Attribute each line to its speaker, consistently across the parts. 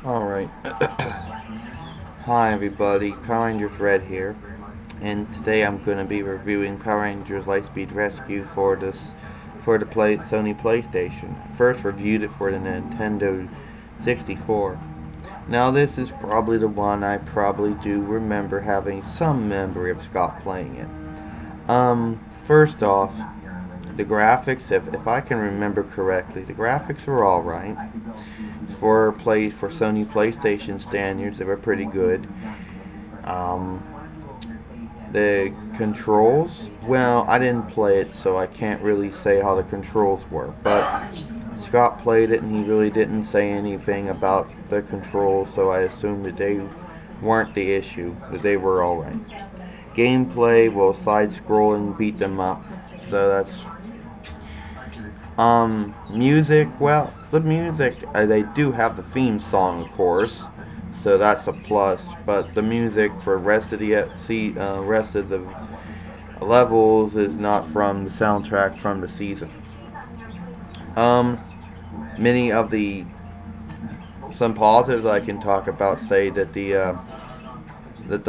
Speaker 1: Alright. Hi everybody, Power Rangers Red here, and today I'm going to be reviewing Power Rangers Lightspeed Rescue for the Sony PlayStation. First reviewed it for the Nintendo 64. Now this is probably the one I probably do remember having some memory of Scott playing it. First off, the graphics, if I can remember correctly, the graphics were alright. For Sony PlayStation standards, they were pretty good. The controls, well, I didn't play it, so I can't really say how the controls were. But Scott played it, and he really didn't say anything about the controls, so I assumed that they weren't the issue, that they were alright. Gameplay, well, side-scrolling, beat them up, so that's music, well, the music, they do have the theme song, of course, so that's a plus, but the music for rest of the levels is not from the soundtrack from the season. Many of some positives I can talk about say that the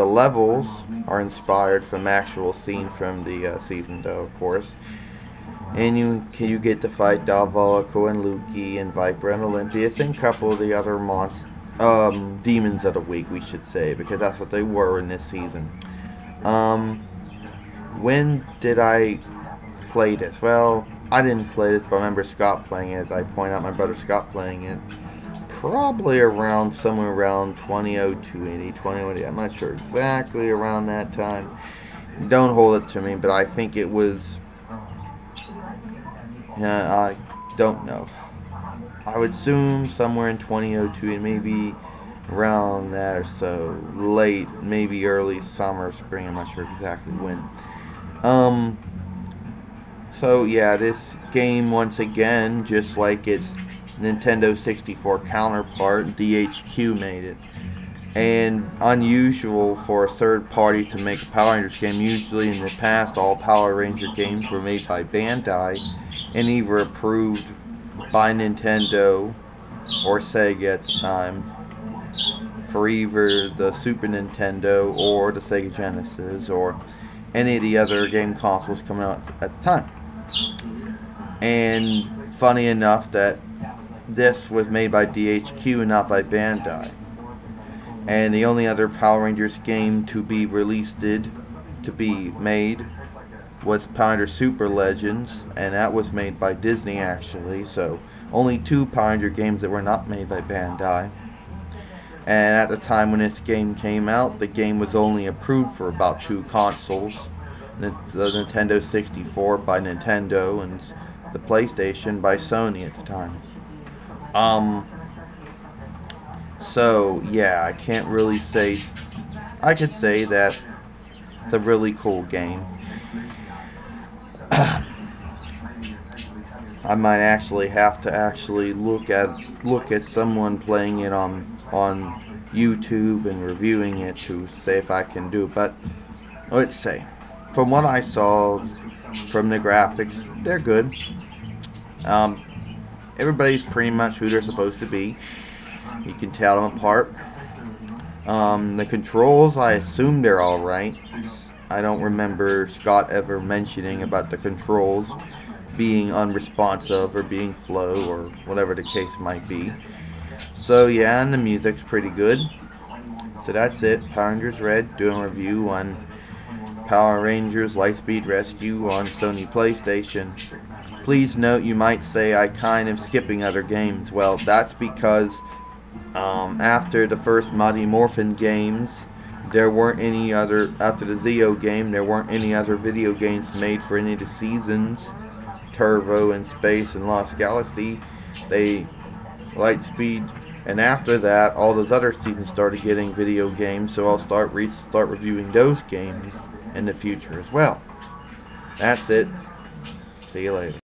Speaker 1: levels are inspired from actual scenes from the season, though, of course. And you get to fight Davolico and Luki and Viper and Olympius and a couple of the other demons of the week, we should say, because that's what they were in this season. When did I play this? Well, I didn't play this, but I remember Scott playing it. As I point out, my brother Scott playing it. Probably somewhere around 2002, 2020. I'm not sure exactly around that time. Don't hold it to me, but I think it was. I don't know. I would assume somewhere in 2002, and maybe around that or so. Late, maybe early summer, spring, I'm not sure exactly when. So yeah, this game, once again, just like its Nintendo 64 counterpart, DHQ made it. And unusual for a third party to make a Power Rangers game. Usually in the past, all Power Ranger games were made by Bandai and either approved by Nintendo or Sega at the time for either the Super Nintendo or the Sega Genesis or any of the other game consoles coming out at the time. And funny enough that this was made by DHQ and not by Bandai. And the only other Power Rangers game to be made was Power Rangers Super Legends, and that was made by Disney actually. So only two Power Ranger games that were not made by Bandai. And at the time when this game came out, the game was only approved for about two consoles: the Nintendo 64 by Nintendo and the PlayStation by Sony at the time. So yeah, I can't really say. I could say that it's a really cool game. I might actually have to look at someone playing it on YouTube and reviewing it to say if I can do it. But let's say, from what I saw from the graphics, they're good. Everybody's pretty much who they're supposed to be. You can tell them apart. The controls, I assume they're alright. I don't remember Scott ever mentioning about the controls being unresponsive or being slow or whatever the case might be. So yeah, and the music's pretty good. So that's it. Power Rangers Red doing a review on Power Rangers Lightspeed Rescue on Sony PlayStation. Please note, you might say I kind of skipping other games. Well, that's because after the first Mighty Morphin games, there weren't any other, after the Zeo game, there weren't any other video games made for any of the seasons, Turbo and Space and Lost Galaxy, Lightspeed, and after that, all those other seasons started getting video games, so I'll start reviewing those games in the future as well. That's it. See you later.